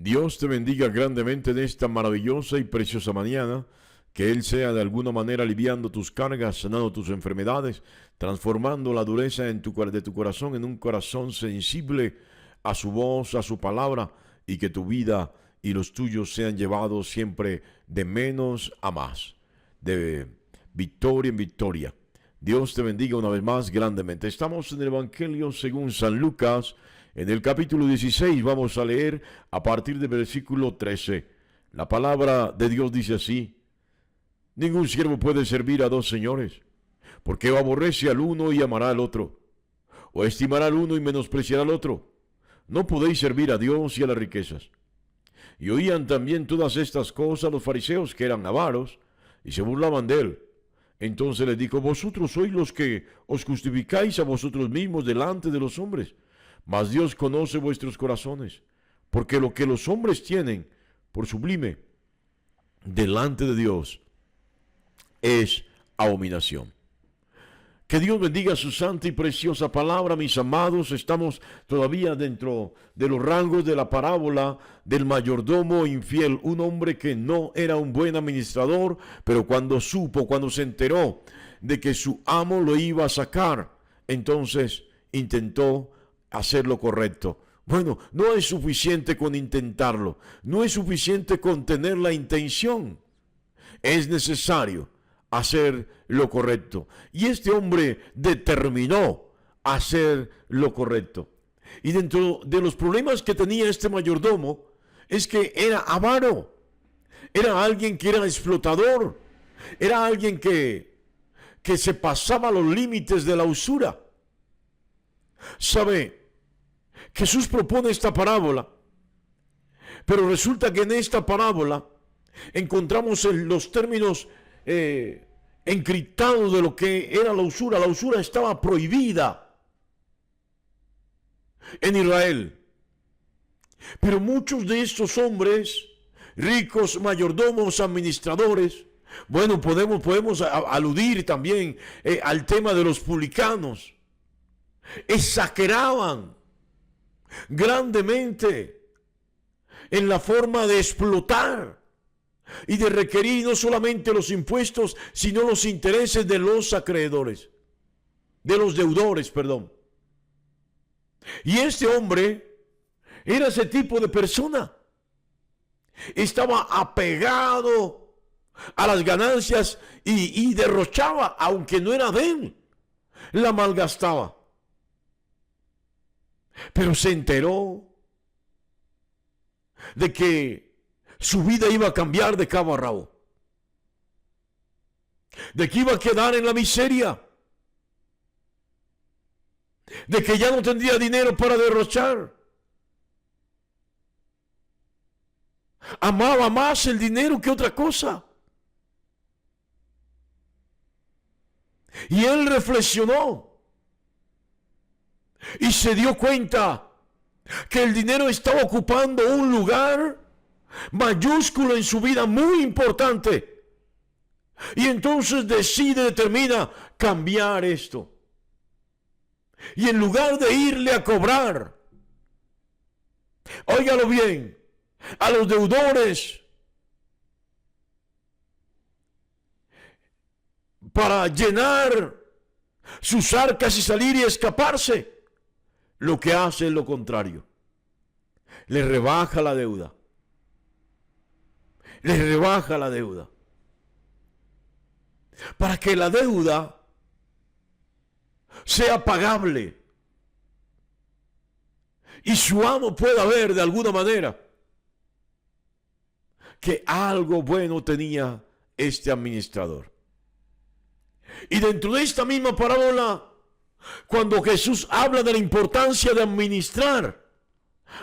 Dios te bendiga grandemente en esta maravillosa y preciosa mañana. Que Él sea de alguna manera aliviando tus cargas, sanando tus enfermedades, transformando la dureza de tu corazón en un corazón sensible a su voz, a su palabra, y que tu vida y los tuyos sean llevados siempre de menos a más, de victoria en victoria. Dios te bendiga una vez más grandemente. Estamos en el Evangelio según San Lucas, en el capítulo 16. Vamos a leer a partir del versículo 13. La palabra de Dios dice así: Ningún siervo puede servir a dos señores, porque o aborrece al uno y amará al otro, o estimará al uno y menospreciará al otro. No podéis servir a Dios y a las riquezas. Y oían también todas estas cosas los fariseos, que eran avaros, y se burlaban de él. Entonces les dijo: vosotros sois los que os justificáis a vosotros mismos delante de los hombres, mas Dios conoce vuestros corazones, porque lo que los hombres tienen por sublime delante de Dios es abominación. Que Dios bendiga su santa y preciosa palabra, mis amados. Estamos todavía dentro de los rangos de la parábola del mayordomo infiel, un hombre que no era un buen administrador, pero cuando se enteró de que su amo lo iba a sacar, entonces intentó hacer lo correcto. Bueno, no es suficiente con intentarlo, no es suficiente con tener la intención, es necesario hacer lo correcto. Y este hombre determinó hacer lo correcto. Y dentro de los problemas que tenía este mayordomo es que era avaro, era alguien que era explotador, era alguien que se pasaba los límites de la usura. ¿Sabe? Jesús propone esta parábola, pero resulta que en esta parábola encontramos los términos encriptados de lo que era la usura. La usura estaba prohibida en Israel. Pero muchos de estos hombres, ricos, mayordomos, administradores, bueno, podemos aludir también al tema de los publicanos, exageraban grandemente en la forma de explotar y de requerir no solamente los impuestos, sino los intereses de los acreedores, de los deudores, perdón. Y este hombre era ese tipo de persona. Estaba apegado a las ganancias y derrochaba, aunque no era de él, la malgastaba. Pero se enteró de que su vida iba a cambiar de cabo a rabo, de que iba a quedar en la miseria, de que ya no tendría dinero para derrochar. Amaba más el dinero que otra cosa. Y él reflexionó y se dio cuenta que el dinero estaba ocupando un lugar mayúsculo en su vida, muy importante. Y entonces determina cambiar esto. Y en lugar de irle a cobrar, óigalo bien, a los deudores para llenar sus arcas y salir y escaparse, lo que hace es lo contrario. Le rebaja la deuda. Le rebaja la deuda. Para que la deuda sea pagable y su amo pueda ver de alguna manera que algo bueno tenía este administrador. Y dentro de esta misma parábola, cuando Jesús habla de la importancia de administrar,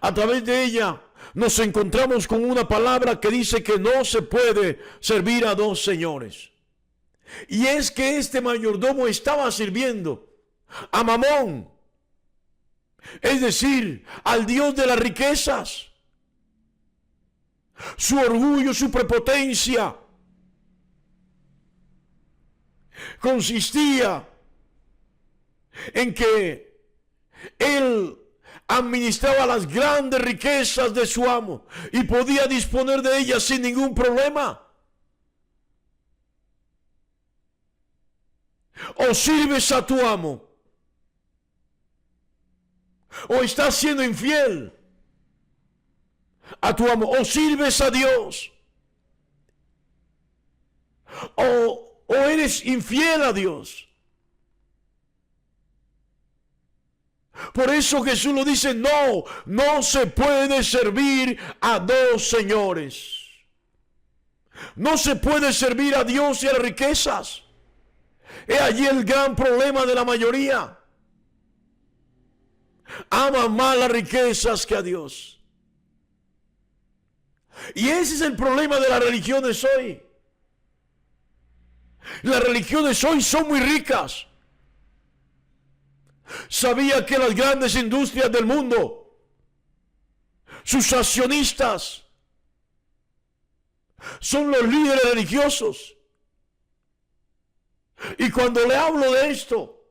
a través de ella nos encontramos con una palabra que dice que no se puede servir a dos señores. Y es que este mayordomo estaba sirviendo a Mamón, es decir, al Dios de las riquezas. Su orgullo, su prepotencia consistía en que él administraba las grandes riquezas de su amo y podía disponer de ellas sin ningún problema. O sirves a tu amo, o estás siendo infiel a tu amo, o sirves a Dios, o eres infiel a Dios. Por eso Jesús lo dice: no se puede servir a dos señores. No se puede servir a Dios y a las riquezas. Es allí el gran problema de la mayoría. Aman más las riquezas que a Dios. Y ese es el problema de las religiones hoy. Las religiones hoy son muy ricas. Sabía que las grandes industrias del mundo, sus accionistas, son los líderes religiosos. Y cuando le hablo de esto,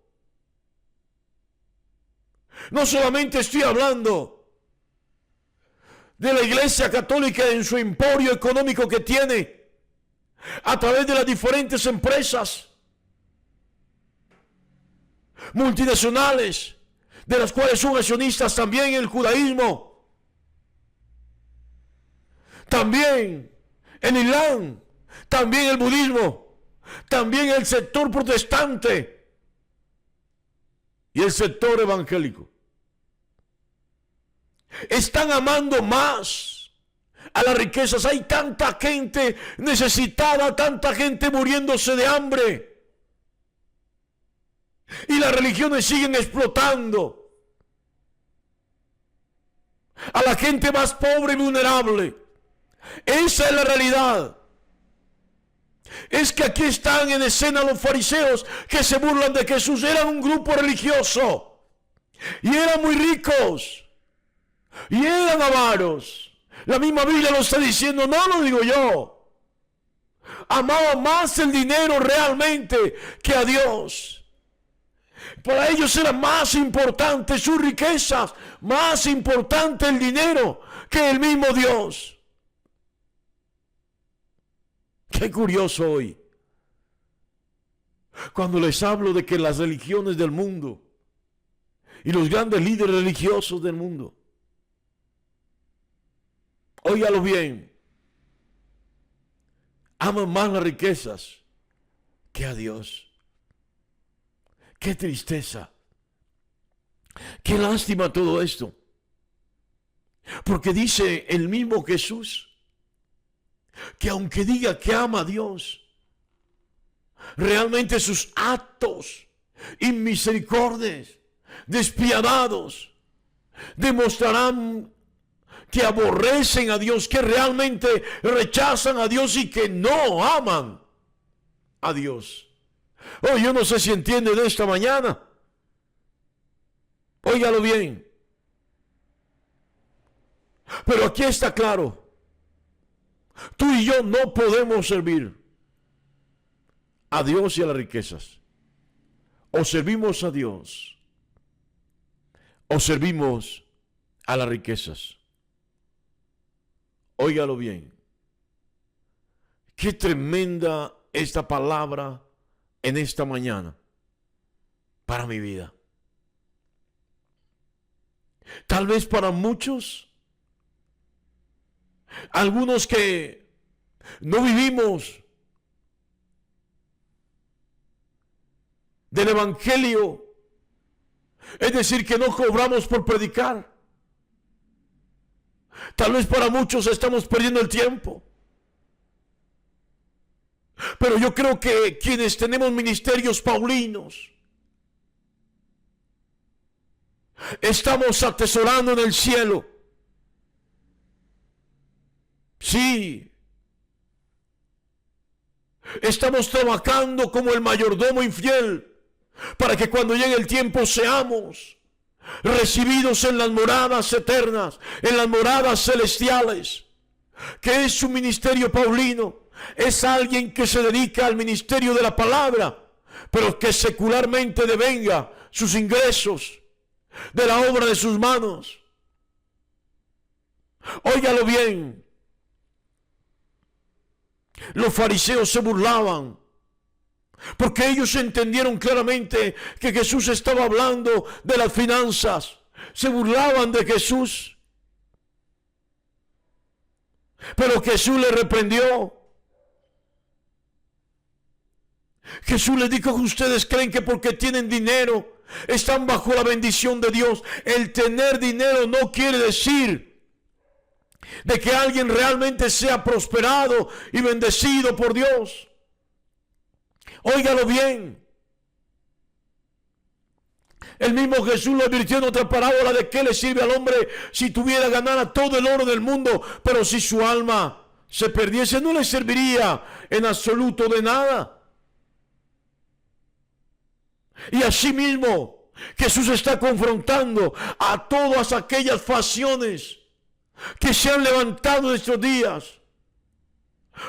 no solamente estoy hablando de la Iglesia Católica en su emporio económico que tiene a través de las diferentes empresas multinacionales, de las cuales son accionistas también el judaísmo, también el Islam, también el budismo, también el sector protestante y el sector evangélico. Están amando más a las riquezas. Hay tanta gente necesitada, tanta gente muriéndose de hambre, y las religiones siguen explotando a la gente más pobre y vulnerable. Esa es la realidad. Es que aquí están en escena los fariseos que se burlan de que Jesús. Eran un grupo religioso y eran muy ricos y eran avaros. La misma Biblia lo está diciendo, no lo digo yo. Amaban más el dinero realmente que a Dios. Para ellos era más importante sus riquezas, más importante el dinero que el mismo Dios. Qué curioso hoy, cuando les hablo de que las religiones del mundo y los grandes líderes religiosos del mundo, óigalo bien, aman más las riquezas que a Dios. Qué tristeza, qué lástima todo esto, porque dice el mismo Jesús que aunque diga que ama a Dios, realmente sus actos inmisericordios, despiadados, demostrarán que aborrecen a Dios, que realmente rechazan a Dios y que no aman a Dios. Oh, yo no sé si entiende de esta mañana. Óigalo bien. Pero aquí está claro. Tú y yo no podemos servir a Dios y a las riquezas. O servimos a Dios, o servimos a las riquezas. Óigalo bien. Qué tremenda esta palabra en esta mañana para mi vida. Tal vez para muchos, algunos que no vivimos del evangelio, es decir, que no cobramos por predicar. Tal vez para muchos estamos perdiendo el tiempo. Pero yo creo que quienes tenemos ministerios paulinos, estamos atesorando en el cielo. Sí. Estamos trabajando como el mayordomo infiel para que cuando llegue el tiempo seamos recibidos en las moradas eternas, en las moradas celestiales. ¿Qué es un ministerio paulino? Es alguien que se dedica al ministerio de la palabra, pero que secularmente devenga sus ingresos de la obra de sus manos. Óigalo bien. Los fariseos se burlaban porque ellos entendieron claramente que Jesús estaba hablando de las finanzas. Se burlaban de Jesús. Pero Jesús le reprendió. Jesús les dijo que ustedes creen que porque tienen dinero están bajo la bendición de Dios. El tener dinero no quiere decir de que alguien realmente sea prosperado y bendecido por Dios. Óigalo bien. El mismo Jesús lo advirtió en otra parábola de qué le sirve al hombre si tuviera ganar a todo el oro del mundo, pero si su alma se perdiese, no le serviría en absoluto de nada. Y asimismo, Jesús está confrontando a todas aquellas facciones que se han levantado en estos días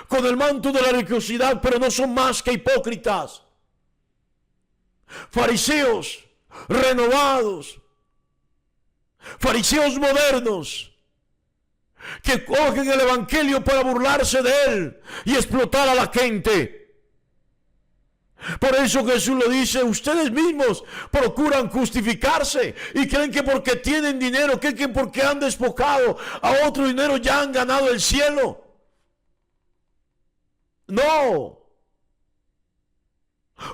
con el manto de la religiosidad, pero no son más que hipócritas. Fariseos renovados, fariseos modernos, que cogen el evangelio para burlarse de él y explotar a la gente. Por eso Jesús lo dice, ustedes mismos procuran justificarse y creen que porque tienen dinero, creen que porque han despojado a otro dinero ya han ganado el cielo. No.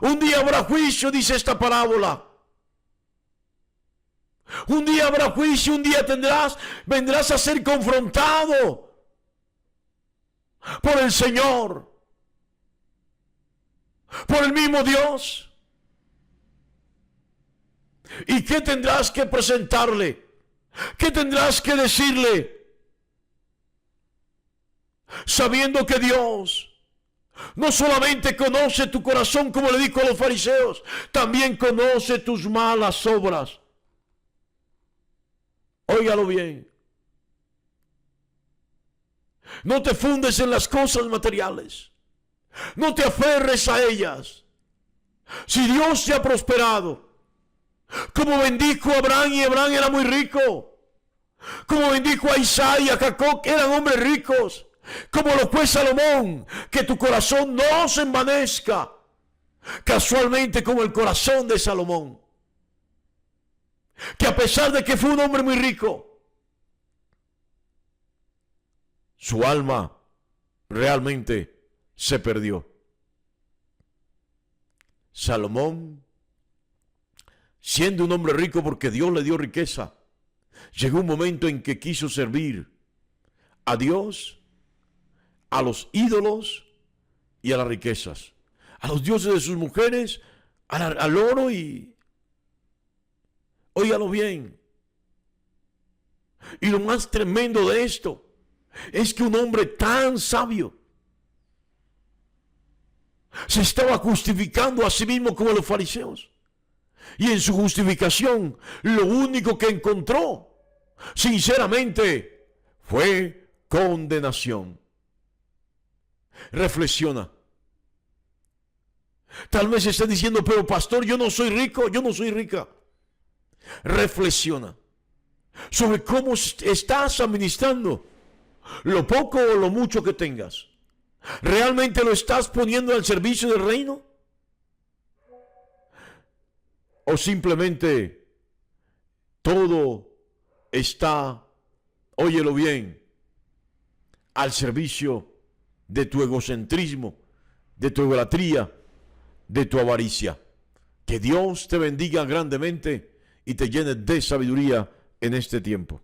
Un día habrá juicio, dice esta parábola. Un día habrá juicio, un día vendrás a ser confrontado por el Señor, por el mismo Dios. ¿Y qué tendrás que presentarle? ¿Qué tendrás que decirle? Sabiendo que Dios no solamente conoce tu corazón, como le dijo a los fariseos, también conoce tus malas obras. Óigalo bien. No te fundes en las cosas materiales. No te aferres a ellas. Si Dios te ha prosperado, como bendijo a Abraham, y Abraham era muy rico, como bendijo a Isaac y a Jacob, que eran hombres ricos, como lo fue Salomón, que tu corazón no se envanezca, casualmente como el corazón de Salomón, que a pesar de que fue un hombre muy rico, su alma realmente se perdió. Salomón, siendo un hombre rico porque Dios le dio riqueza, llegó un momento en que quiso servir a Dios, a los ídolos y a las riquezas, a los dioses de sus mujeres, al oro y... Óigalo bien. Y lo más tremendo de esto es que un hombre tan sabio se estaba justificando a sí mismo como los fariseos. Y en su justificación, lo único que encontró, sinceramente, fue condenación. Reflexiona. Tal vez esté diciendo, pero pastor, yo no soy rico, yo no soy rica. Reflexiona sobre cómo estás administrando lo poco o lo mucho que tengas. ¿Realmente lo estás poniendo al servicio del reino? ¿O simplemente todo está, óyelo bien, al servicio de tu egocentrismo, de tu idolatría, de tu avaricia? Que Dios te bendiga grandemente y te llene de sabiduría en este tiempo.